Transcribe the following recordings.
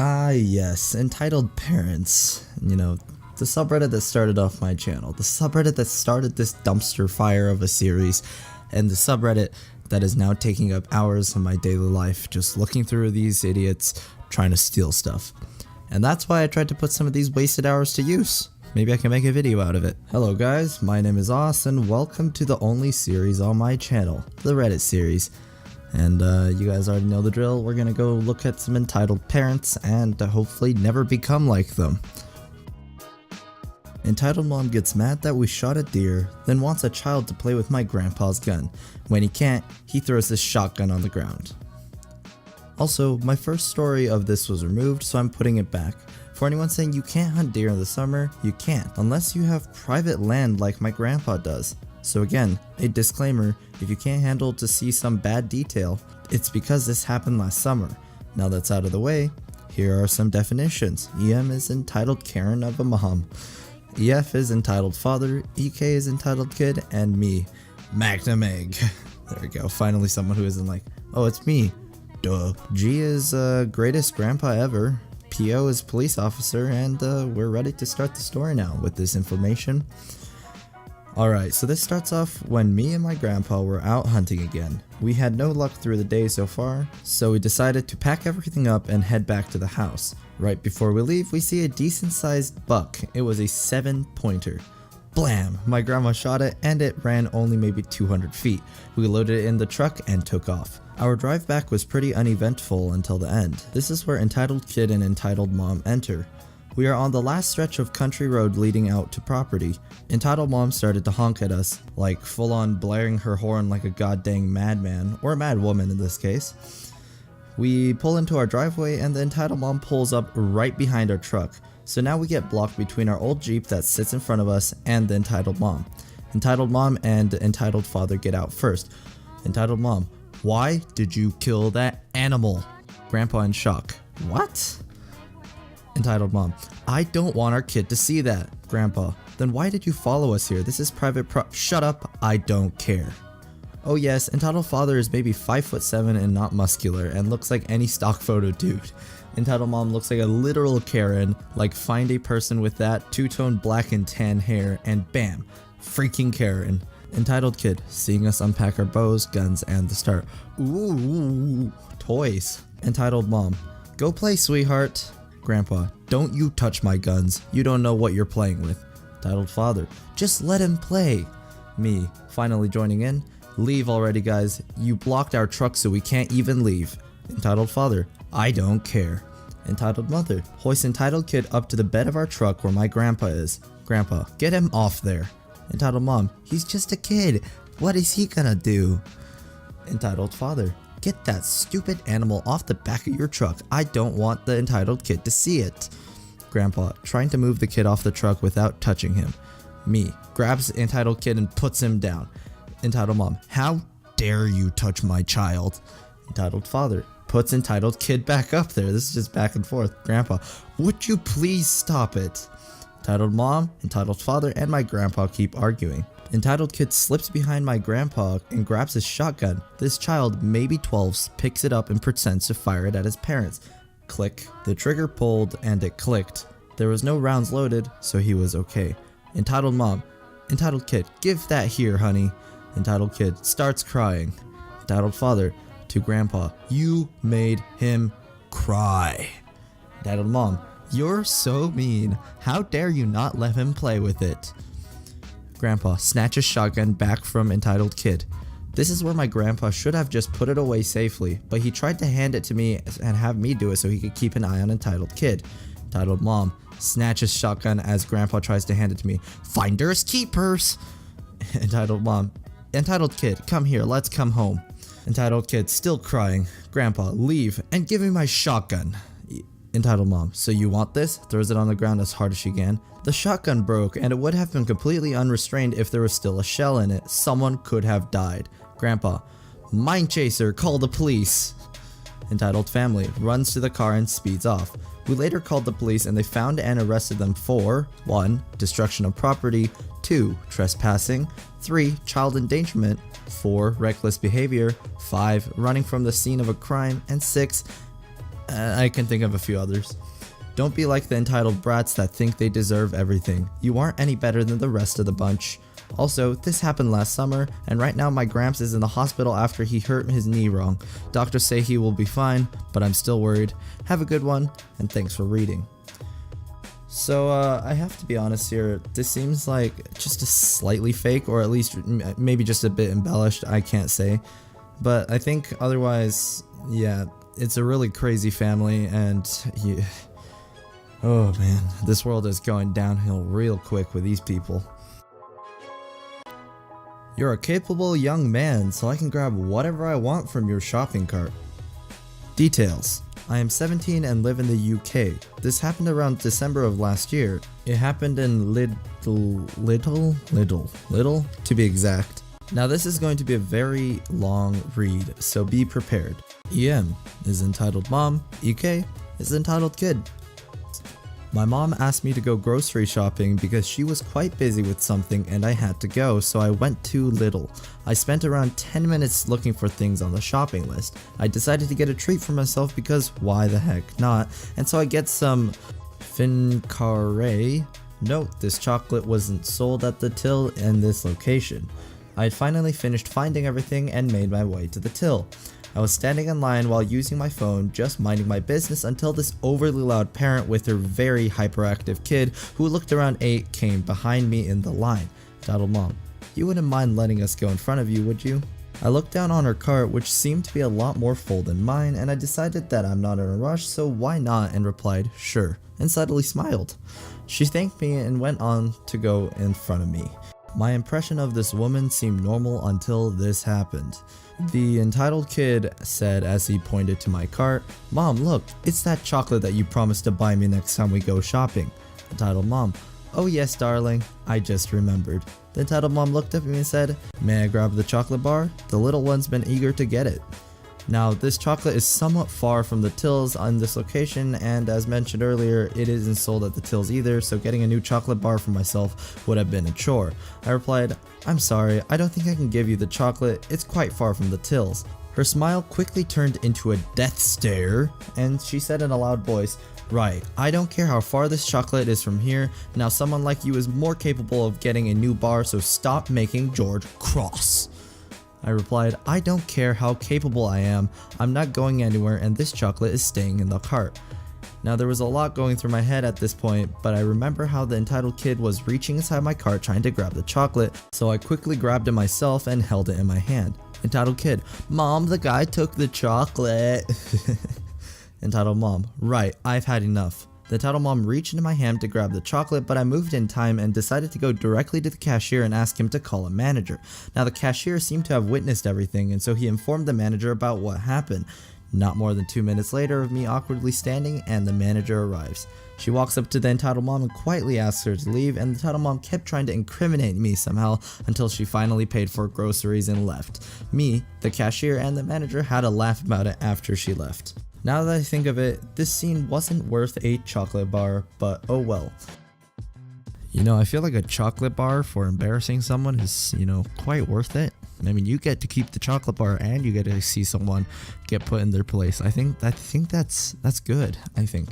Ah yes, entitled parents. You know, the subreddit that started off my channel, the subreddit that started this dumpster fire of a series, and the subreddit that is now taking up hours of my daily life just looking through these idiots trying to steal stuff. And that's why I tried to put some of these wasted hours to use. Maybe I can make a video out of it. Hello guys, my name is Os and welcome to the only series on my channel, the Reddit series. And you guys already know the drill. We're gonna go look at some entitled parents and hopefully never become like them. Entitled mom gets mad that we shot a deer, then wants a child to play with my grandpa's gun. When he can't, he throws his shotgun on the ground. Also, my first story of this was removed, so I'm putting it back. For anyone saying you can't hunt deer in the summer, you can't, unless you have private land like my grandpa does. So again, a disclaimer, if you can't handle to see some bad detail, it's because this happened last summer. Now that's out of the way, here are some definitions. EM is entitled Karen of a mom. EF is entitled father, EK is entitled kid, and me, Magnum Egg. There we go, finally someone who isn't like, oh it's me, duh. G is greatest grandpa ever. PO is police officer, and we're ready to start the story now with this information. Alright, so this starts off when me and my grandpa were out hunting again. We had no luck through the day so far, so we decided to pack everything up and head back to the house. Right before we leave, we see a decent sized buck. It was a 7-pointer. Blam! My grandma shot it and it ran only maybe 200 feet. We loaded it in the truck and took off. Our drive back was pretty uneventful until the end. This is where entitled kid and entitled mom enter. We are on the last stretch of country road leading out to property. Entitled mom started to honk at us, like full on blaring her horn like a goddamn madman, or a mad woman in this case. We pull into our driveway and the entitled mom pulls up right behind our truck. So now we get blocked between our old Jeep that sits in front of us and the entitled mom. Entitled mom and entitled father get out first. Entitled mom, why did you kill that animal? Grandpa in shock, what? Entitled mom, I don't want our kid to see that. Grandpa, then why did you follow us here? This is private shut up, I don't care. Oh yes, entitled father is maybe 5'7" and not muscular and looks like any stock photo dude. Entitled mom looks like a literal Karen, like find a person with that two-tone black and tan hair and bam, freaking Karen. Entitled kid, seeing us unpack our bows, guns, and the start. Ooh, toys. Entitled mom, go play sweetheart. Grandpa, don't you touch my guns, you don't know what you're playing with. Entitled father, just let him play. Me, finally joining in. Leave already guys, you blocked our truck so we can't even leave. Entitled father, I don't care. Entitled mother, hoist entitled kid up to the bed of our truck where my grandpa is. Grandpa, get him off there. Entitled mom, he's just a kid, what is he gonna do? Entitled father, get that stupid animal off the back of your truck, I don't want the entitled kid to see it. Grandpa, trying to move the kid off the truck without touching him. Me, grabs the entitled kid and puts him down. Entitled mom, how dare you touch my child? Entitled father, puts entitled kid back up there. This is just back and forth. Grandpa, would you please stop it? Entitled mom, entitled father, and my grandpa keep arguing. Entitled kid slips behind my grandpa and grabs his shotgun. This child, maybe 12, picks it up and pretends to fire it at his parents. Click. The trigger pulled and it clicked. There was no rounds loaded, so he was okay. Entitled mom, entitled kid, give that here, honey. Entitled kid starts crying. Entitled father to grandpa, you made him cry. Entitled mom, you're so mean. How dare you not let him play with it? Grandpa snatches shotgun back from entitled kid. This is where my grandpa should have just put it away safely, but he tried to hand it to me and have me do it so he could keep an eye on entitled kid. Entitled mom snatches shotgun as grandpa tries to hand it to me. Finders keepers. Entitled mom, entitled kid, come here, let's come home. Entitled kid still crying. Grandpa, leave and give me my shotgun. Entitled mom, so you want this? Throws it on the ground as hard as she can. The shotgun broke and it would have been completely unrestrained if there was still a shell in it. Someone could have died. Grandpa, mine chaser, call the police. Entitled family runs to the car and speeds off. We later called the police and they found and arrested them for 1. Destruction of property, 2. Trespassing, 3. Child endangerment, 4. Reckless behavior, 5. Running from the scene of a crime, and 6. I can think of a few others. Don't be like the entitled brats that think they deserve everything. You aren't any better than the rest of the bunch. Also, this happened last summer, and right now my Gramps is in the hospital after he hurt his knee wrong. Doctors say he will be fine, but I'm still worried. Have a good one, and thanks for reading. So, I have to be honest here, this seems like just a slightly fake, or at least maybe just a bit embellished, I can't say. But I think otherwise, yeah, it's a really crazy family, and yeah. Oh man, this world is going downhill real quick with these people. You're a capable young man, so I can grab whatever I want from your shopping cart. Details. I am 17 and live in the UK. This happened around December of last year. It happened in Little, to be exact. Now this is going to be a very long read, so be prepared. EM is entitled Mom, EK is entitled Kid. My mom asked me to go grocery shopping because she was quite busy with something and I had to go, so I went to Lidl. I spent around 10 minutes looking for things on the shopping list. I decided to get a treat for myself because why the heck not, and so I get some Fincarre. Note, this chocolate wasn't sold at the till in this location. I had finally finished finding everything and made my way to the till. I was standing in line while using my phone, just minding my business until this overly loud parent with her very hyperactive kid who looked around 8 came behind me in the line. Entitled Mom, you wouldn't mind letting us go in front of you, would you? I looked down on her cart, which seemed to be a lot more full than mine, and I decided that I'm not in a rush, so why not, and replied, sure, and subtly smiled. She thanked me and went on to go in front of me. My impression of this woman seemed normal until this happened. The entitled kid said as he pointed to my cart, Mom, look, it's that chocolate that you promised to buy me next time we go shopping. Entitled Mom, oh yes darling, I just remembered. The entitled mom looked up at me and said, may I grab the chocolate bar? The little one's been eager to get it. Now this chocolate is somewhat far from the tills on this location, and as mentioned earlier, it isn't sold at the tills either, so getting a new chocolate bar for myself would have been a chore. I replied, I'm sorry, I don't think I can give you the chocolate, it's quite far from the tills. Her smile quickly turned into a death stare, and she said in a loud voice, right, I don't care how far this chocolate is from here, now someone like you is more capable of getting a new bar, so stop making George cross. I replied, I don't care how capable I am, I'm not going anywhere and this chocolate is staying in the cart. Now there was a lot going through my head at this point, but I remember how the entitled kid was reaching inside my cart trying to grab the chocolate, so I quickly grabbed it myself and held it in my hand. Entitled kid, Mom, the guy took the chocolate. Entitled mom, right, I've had enough. The entitled mom reached into my hand to grab the chocolate, but I moved in time and decided to go directly to the cashier and ask him to call a manager. Now the cashier seemed to have witnessed everything, and so he informed the manager about what happened. Not more than 2 minutes later of me awkwardly standing, and the manager arrives. She walks up to the entitled mom and quietly asks her to leave, and the entitled mom kept trying to incriminate me somehow until she finally paid for groceries and left. Me, the cashier, and the manager had a laugh about it after she left. Now that I think of it, this scene wasn't worth a chocolate bar, but oh well. You know, I feel like a chocolate bar for embarrassing someone is, quite worth it. I mean, you get to keep the chocolate bar and you get to see someone get put in their place. I think that's good, I think.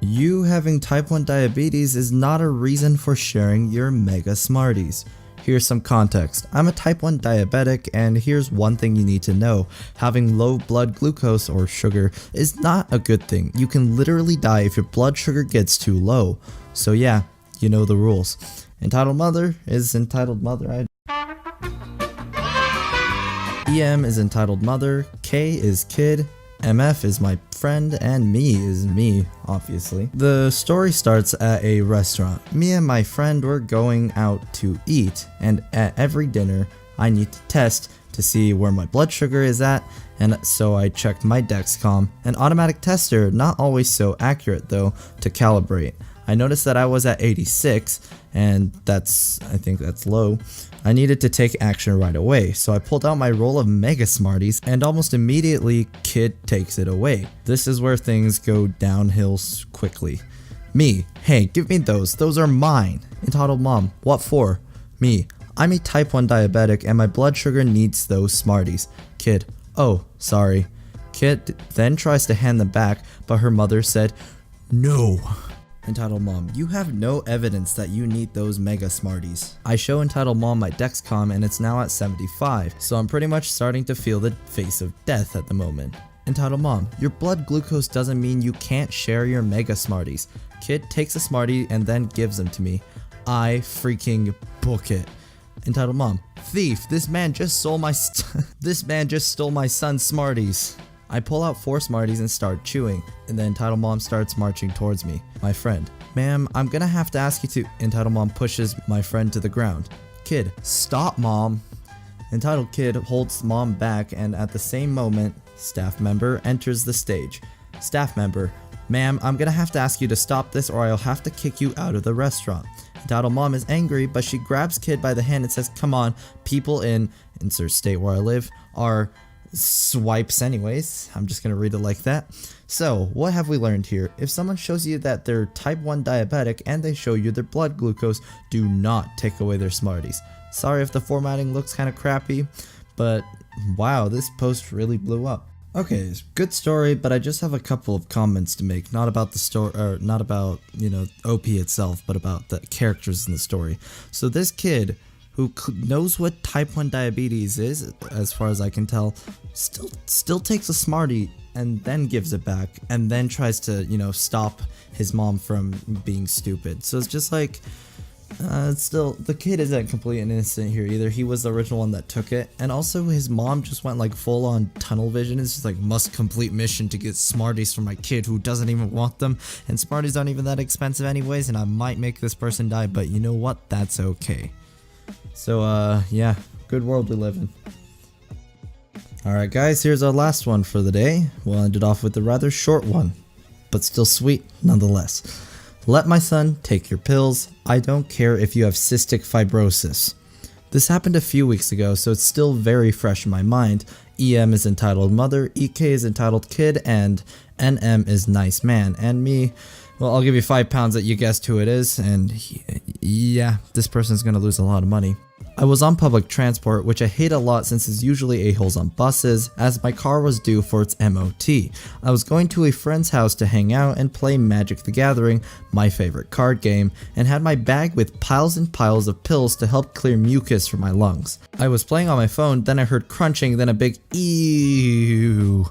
You having type 1 diabetes is not a reason for sharing your mega smarties. Here's some context. I'm a type 1 diabetic, and here's one thing you need to know. Having low blood glucose or sugar is not a good thing. You can literally die if your blood sugar gets too low. So yeah, you know the rules. Entitled mother is entitled mother. EM is entitled mother, K is kid, MF is my friend, and me is me, obviously. The story starts at a restaurant. Me and my friend were going out to eat, and at every dinner, I need to test to see where my blood sugar is at, and so I checked my Dexcom, an automatic tester, not always so accurate though, to calibrate. I noticed that I was at 86, and I think that's low. I needed to take action right away, so I pulled out my roll of Mega Smarties, and almost immediately, Kid takes it away. This is where things go downhill quickly. Me, hey, give me those are mine. Entitled mom, what for? Me, I'm a type 1 diabetic and my blood sugar needs those Smarties. Kid, oh, sorry. Kid then tries to hand them back, but her mother said, "No." Entitled Mom, you have no evidence that you need those mega smarties. I show Entitled Mom my Dexcom and it's now at 75, so I'm pretty much starting to feel the face of death at the moment. Entitled Mom, your blood glucose doesn't mean you can't share your mega smarties. Kid takes a smartie and then gives them to me. I freaking book it. Entitled Mom, thief, this man just stole my son's smarties. I pull out 4 smarties and start chewing, and the Entitled Mom starts marching towards me. My friend, ma'am, I'm gonna have to ask you to. Entitled Mom pushes my friend to the ground. Kid, stop, Mom. Entitled Kid holds Mom back, and at the same moment, staff member enters the stage. Staff member, ma'am, I'm gonna have to ask you to stop this or I'll have to kick you out of the restaurant. Entitled Mom is angry, but she grabs Kid by the hand and says, come on, people in insert state where I live are swipes anyways. I'm just gonna read it like that. So what have we learned here? If someone shows you that they're type 1 diabetic and they show you their blood glucose, do not take away their smarties. Sorry if the formatting looks kind of crappy, but wow, this post really blew up. Okay, good story, but I just have a couple of comments to make, not about the story, or not about, you know, OP itself, but about the characters in the story. So this kid who knows what type 1 diabetes is, as far as I can tell, still takes a smartie and then gives it back and then tries to, you know, stop his mom from being stupid. So it's just like, still, the kid isn't completely innocent here either. He was the original one that took it, and also his mom just went like full on tunnel vision. It's just like, must complete mission to get smarties for my kid who doesn't even want them, and smarties aren't even that expensive anyways, and I might make this person die, but you know what, that's okay. So yeah, good world we live in. Alright guys, here's our last one for the day. We'll end it off with a rather short one, but still sweet nonetheless. Let my son take your pills. I don't care if you have cystic fibrosis. This happened a few weeks ago, so it's still very fresh in my mind. EM is entitled mother, EK is entitled kid, and NM is nice man. And me, well, I'll give you 5 pounds that you guessed who it is, and yeah, this person's gonna lose a lot of money. I was on public transport, which I hate a lot since it's usually a-holes on buses, as my car was due for its MOT. I was going to a friend's house to hang out and play Magic the Gathering, my favorite card game, and had my bag with piles and piles of pills to help clear mucus from my lungs. I was playing on my phone, then I heard crunching, then a big ew.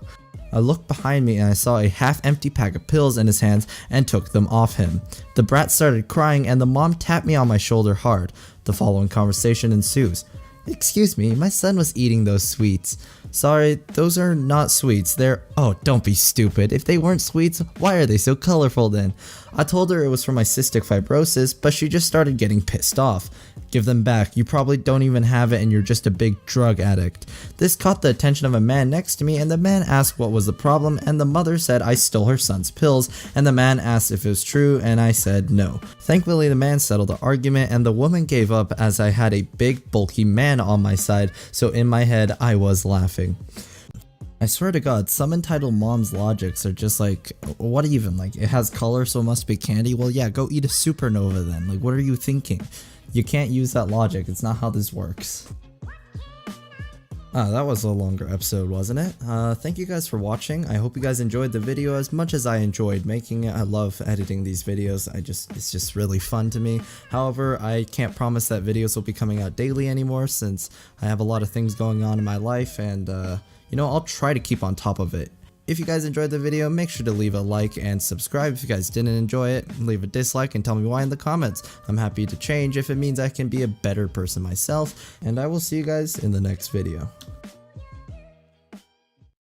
I looked behind me and I saw a half-empty pack of pills in his hands and took them off him. The brat started crying and the mom tapped me on my shoulder hard. The following conversation ensues. Excuse me, my son was eating those sweets. Sorry, those are not sweets, they're— oh, don't be stupid. If they weren't sweets, why are they so colorful then? I told her it was for my cystic fibrosis, but she just started getting pissed off. Give them back, you probably don't even have it and you're just a big drug addict. This caught the attention of a man next to me and the man asked what was the problem and the mother said I stole her son's pills and the man asked if it was true and I said no. Thankfully the man settled the argument and the woman gave up as I had a big bulky man on my side, so in my head I was laughing. I swear to God, some entitled mom's logics are just like, what even? Like, it has color so it must be candy? Well yeah, go eat a supernova then. Like, what are you thinking? You can't use that logic, it's not how this works. That was a longer episode, wasn't it? Thank you guys for watching. I hope you guys enjoyed the video as much as I enjoyed making it. I love editing these videos. It's just really fun to me. However, I can't promise that videos will be coming out daily anymore since I have a lot of things going on in my life and you know, I'll try to keep on top of it. If you guys enjoyed the video, make sure to leave a like and subscribe. If you guys didn't enjoy it, leave a dislike and tell me why in the comments. I'm happy to change if it means I can be a better person myself, and I will see you guys in the next video.